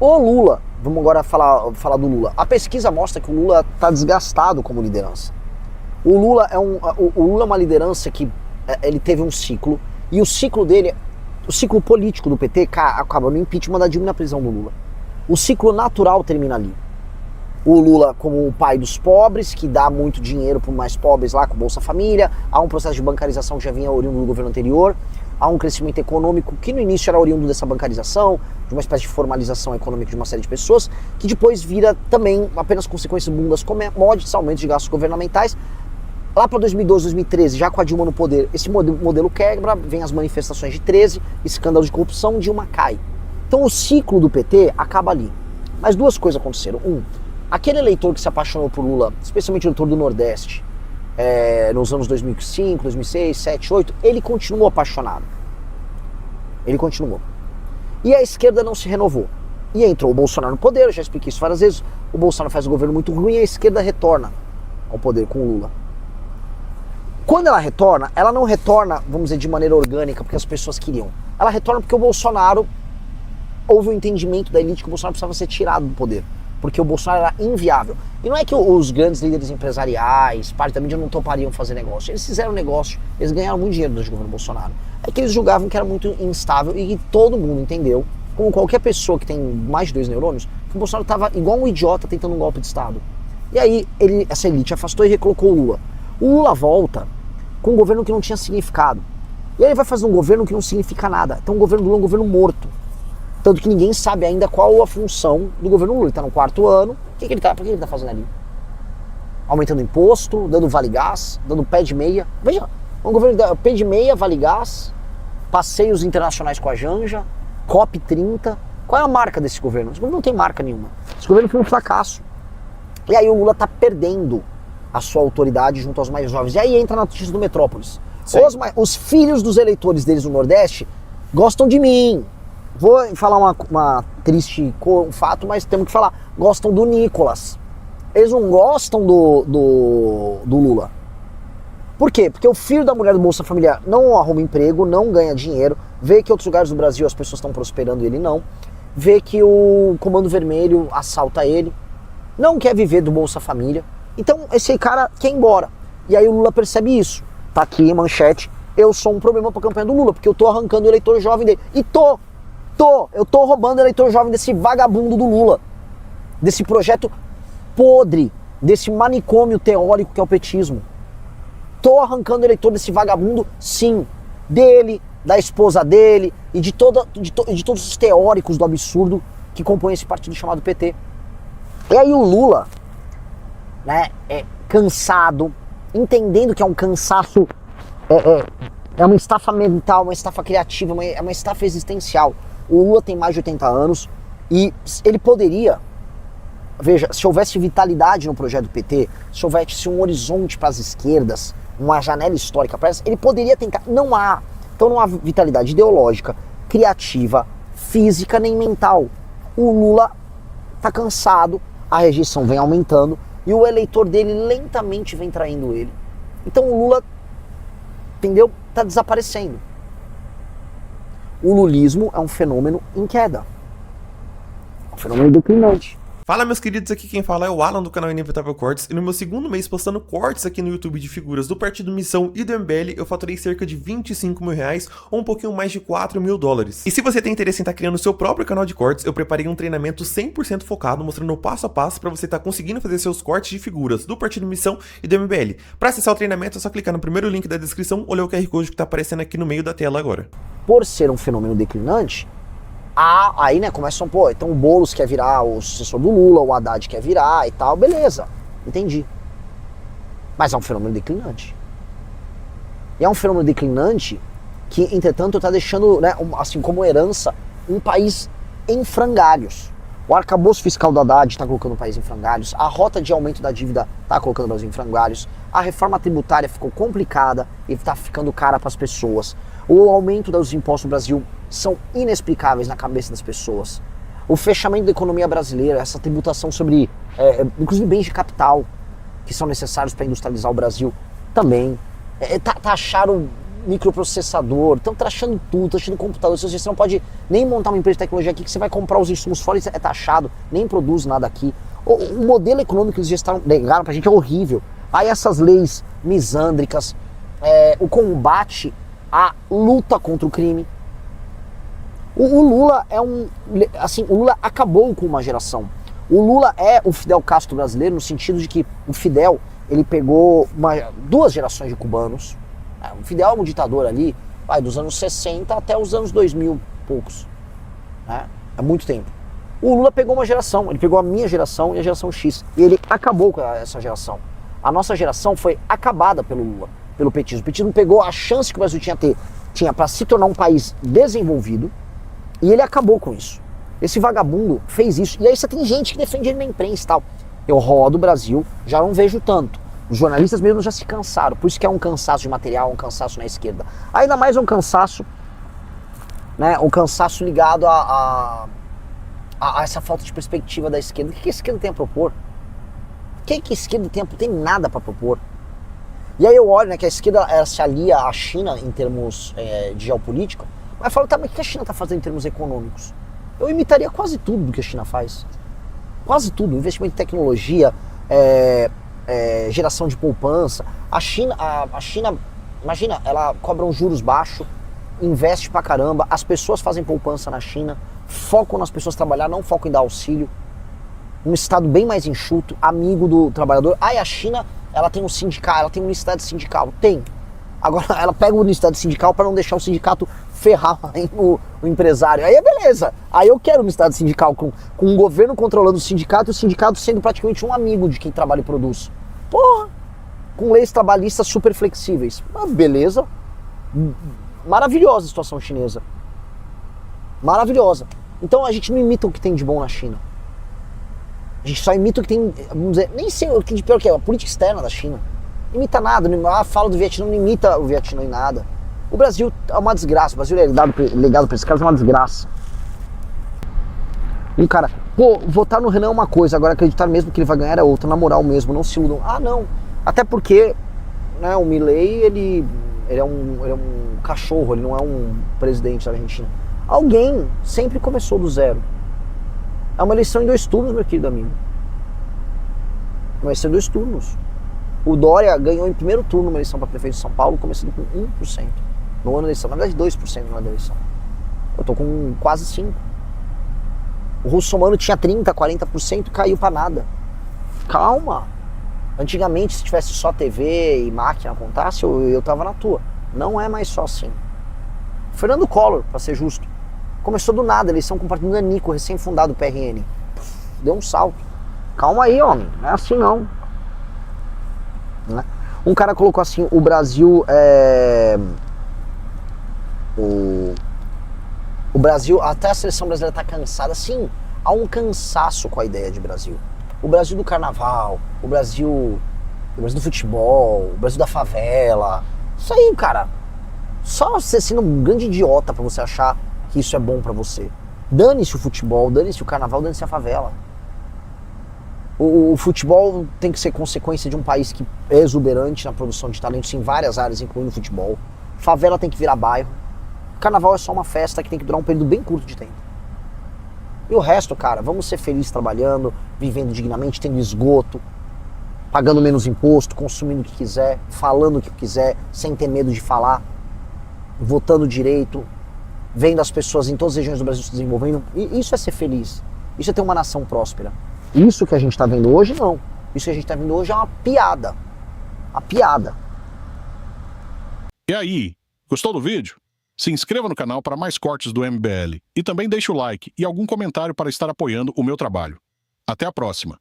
O Lula, vamos agora falar do Lula. A pesquisa mostra que o Lula está desgastado como liderança. O Lula é uma liderança que ele teve um ciclo, e o ciclo dele, o ciclo político do PT acaba no impeachment da Dilma e na prisão do Lula. O ciclo natural termina ali. O Lula como o pai dos pobres, que dá muito dinheiro para os mais pobres lá com Bolsa Família, há um processo de bancarização que já vinha oriundo do governo anterior, há um crescimento econômico que no início era oriundo dessa bancarização, de uma espécie de formalização econômica de uma série de pessoas, que depois vira também apenas consequências bundas commodities, aumentos de gastos governamentais. Lá para 2012, 2013, já com a Dilma no poder, esse modelo quebra, vem as manifestações de 13, escândalo de corrupção, Dilma cai. Então o ciclo do PT acaba ali. Mas duas coisas aconteceram. Aquele eleitor que se apaixonou por Lula, especialmente o eleitor do Nordeste, nos anos 2005, 2006, 2007, 2008, ele continuou apaixonado. Ele continuou. E a esquerda não se renovou. E entrou o Bolsonaro no poder, eu já expliquei isso várias vezes, o Bolsonaro faz um governo muito ruim e a esquerda retorna ao poder com o Lula. Quando ela retorna, ela não retorna, vamos dizer, de maneira orgânica, porque as pessoas queriam. Ela retorna porque o Bolsonaro, houve um entendimento da elite que o Bolsonaro precisava ser tirado do poder. Porque o Bolsonaro era inviável. E não é que os grandes líderes empresariais, parte da mídia, não topariam fazer negócio. Eles fizeram negócio, eles ganharam muito dinheiro do governo Bolsonaro. É que eles julgavam que era muito instável e que todo mundo entendeu, como qualquer pessoa que tem mais de 2 neurônios, que o Bolsonaro estava igual um idiota tentando um golpe de Estado. E aí essa elite afastou e recolocou o Lula. O Lula volta com um governo que não tinha significado. E aí ele vai fazer um governo que não significa nada. Então o governo do Lula é um governo morto. Tanto que ninguém sabe ainda qual a função do governo Lula. Ele está no 4º ano. O que ele está fazendo ali? Aumentando imposto, dando vale gás, dando pé de meia. Veja, um governo que dá pé de meia, vale gás, passeios internacionais com a Janja, COP30. Qual é a marca desse governo? Esse governo não tem marca nenhuma. Esse governo foi um fracasso. E aí o Lula está perdendo a sua autoridade junto aos mais jovens. E aí entra na notícia do Metrópolis. Os filhos dos eleitores deles no Nordeste gostam de mim. Vou falar uma triste fato, mas temos que falar. Gostam do Nicolas. Eles não gostam do Lula. Por quê? Porque o filho da mulher do Bolsa Família não arruma emprego, não ganha dinheiro, vê que em outros lugares do Brasil as pessoas estão prosperando e ele não, vê que o Comando Vermelho assalta ele, não quer viver do Bolsa Família. Então esse cara quer ir embora. E aí o Lula percebe isso. Tá aqui em manchete, eu sou um problema pra campanha do Lula, porque eu tô arrancando o eleitor jovem dele. E eu tô roubando o eleitor jovem desse vagabundo do Lula. Desse projeto podre, desse manicômio teórico que é o petismo. Tô arrancando o eleitor desse vagabundo, sim. Dele, da esposa dele e de todos os teóricos do absurdo que compõem esse partido chamado PT. E aí o Lula, né, cansado, entendendo que é um cansaço, é uma estafa mental, uma estafa criativa, é uma estafa existencial. O Lula tem mais de 80 anos e ele poderia, veja, se houvesse vitalidade no projeto do PT, se houvesse um horizonte para as esquerdas, uma janela histórica para elas, ele poderia tentar. Não há. Então não há vitalidade ideológica, criativa, física nem mental. O Lula está cansado, a rejeição vem aumentando e o eleitor dele lentamente vem traindo ele. Então o Lula, entendeu? Está desaparecendo. O lulismo é um fenômeno em queda. É um fenômeno declinante. Fala, meus queridos, aqui quem fala é o Alan do canal Inevitável Cortes, e no meu segundo mês postando cortes aqui no YouTube de figuras do Partido Missão e do MBL, eu faturei cerca de 25 mil reais, ou um pouquinho mais de 4 mil dólares. E se você tem interesse em estar criando o seu próprio canal de cortes, eu preparei um treinamento 100% focado, mostrando o passo a passo para você estar conseguindo fazer seus cortes de figuras do Partido Missão e do MBL. Para acessar o treinamento é só clicar no primeiro link da descrição ou ler o QR Code que está aparecendo aqui no meio da tela agora. Por ser um fenômeno declinante, aí, né, começam, então o Boulos quer virar o sucessor do Lula, o Haddad quer virar e tal, beleza, entendi. Mas é um fenômeno declinante. E é um fenômeno declinante que, entretanto, está deixando, né, assim como herança, um país em frangalhos. O arcabouço fiscal do Haddad está colocando o país em frangalhos, a rota de aumento da dívida está colocando o Brasil em frangalhos, a reforma tributária ficou complicada e está ficando cara para as pessoas. O aumento dos impostos no Brasil são inexplicáveis na cabeça das pessoas. O fechamento da economia brasileira, essa tributação sobre, inclusive, bens de capital que são necessários para industrializar o Brasil, também. Taxaram microprocessador, estão taxando tudo, taxando computador. Você não pode nem montar uma empresa de tecnologia aqui, que você vai comprar os insumos fora e é taxado, nem produz nada aqui. O modelo econômico que eles já legaram pra gente é horrível. Aí essas leis misândricas, o combate à luta contra o crime. O Lula o Lula acabou com uma geração. O Lula é o Fidel Castro brasileiro, no sentido de que o Fidel, ele pegou duas gerações de cubanos. O Fidel é um ditador ali, dos anos 60 até os anos 2000, poucos. Né? É muito tempo. O Lula pegou uma geração, ele pegou a minha geração e a geração X. E ele acabou com essa geração. A nossa geração foi acabada pelo Lula, pelo petismo. O petismo pegou a chance que o Brasil tinha para se tornar um país desenvolvido, e ele acabou com isso. Esse vagabundo fez isso. E aí você tem gente que defende ele na imprensa e tal. Eu rodo o Brasil, já não vejo tanto. Os jornalistas mesmo já se cansaram. Por isso que é um cansaço de material, um cansaço na esquerda. Ainda mais um cansaço, né? Um cansaço ligado a essa falta de perspectiva da esquerda. O que a esquerda tem a propor? O que a esquerda tem nada para propor? E aí eu olho, né, que a esquerda se alia à China em termos de geopolítica, mas eu falo, tá, mas o que a China está fazendo em termos econômicos? Eu imitaria quase tudo do que a China faz. Quase tudo. Investimento em tecnologia, geração de poupança. A China, imagina, ela cobra uns juros baixos, investe pra caramba, as pessoas fazem poupança na China, focam nas pessoas trabalhar, não focam em dar auxílio. Um estado bem mais enxuto, amigo do trabalhador. Aí a China, ela tem um sindicato, ela tem uma unicidade sindical. Tem. Agora ela pega a unicidade sindical para não deixar o sindicato ferrar o empresário. Aí é beleza. Aí eu quero uma unicidade sindical com um governo controlando o sindicato e o sindicato sendo praticamente um amigo de quem trabalha e produz. Porra! Com leis trabalhistas super flexíveis. Mas beleza. Maravilhosa a situação chinesa. Maravilhosa. Então a gente não imita o que tem de bom na China. A gente só imita o que tem, vamos dizer, nem sei o que de pior que é, a política externa da China. Não imita nada, fala do Vietnã, não imita o Vietnã em nada. O Brasil é uma desgraça, o Brasil é legado pra esses caras, é uma desgraça. Um cara, votar no Renan é uma coisa, agora acreditar mesmo que ele vai ganhar é outra, na moral mesmo, não se iludam. Ah, não. Até porque, né, o Milei, ele é um cachorro, ele não é um presidente da Argentina. Alguém sempre começou do zero. É uma eleição em 2 turnos, meu querido amigo. Vai ser 2 turnos. O Dória ganhou em primeiro turno uma eleição para prefeito de São Paulo, começando com 1%. No ano da eleição, na verdade 2% no ano da eleição. Eu tô com quase 5%. O Russomano tinha 30%, 40%, caiu para nada. Calma. Antigamente, se tivesse só TV e máquina a contasse, eu tava na tua. Não é mais só assim. Fernando Collor, para ser justo, começou do nada, eleição com o partido Nanico, recém-fundado o PRN. Deu um salto. Calma aí, homem. Não é assim, não. Né? Um cara colocou assim, o Brasil o Brasil, até a seleção brasileira tá cansada. Sim, há um cansaço com a ideia de Brasil. O Brasil do carnaval, o Brasil do futebol, o Brasil da favela. Isso aí, cara. Só você sendo um grande idiota pra você achar que isso é bom pra você. Dane-se o futebol, dane-se o carnaval, dane-se a favela. O futebol tem que ser consequência de um país que é exuberante na produção de talentos em várias áreas, incluindo o futebol. Favela tem que virar bairro. Carnaval é só uma festa que tem que durar um período bem curto de tempo. E o resto, cara, vamos ser felizes trabalhando, vivendo dignamente, tendo esgoto, pagando menos imposto, consumindo o que quiser, falando o que quiser, sem ter medo de falar, votando direito, vendo as pessoas em todas as regiões do Brasil se desenvolvendo. E isso é ser feliz. Isso é ter uma nação próspera. Isso que a gente está vendo hoje, não. Isso que a gente está vendo hoje é uma piada. Uma piada. E aí, gostou do vídeo? Se inscreva no canal para mais cortes do MBL. E também deixe o like e algum comentário para estar apoiando o meu trabalho. Até a próxima.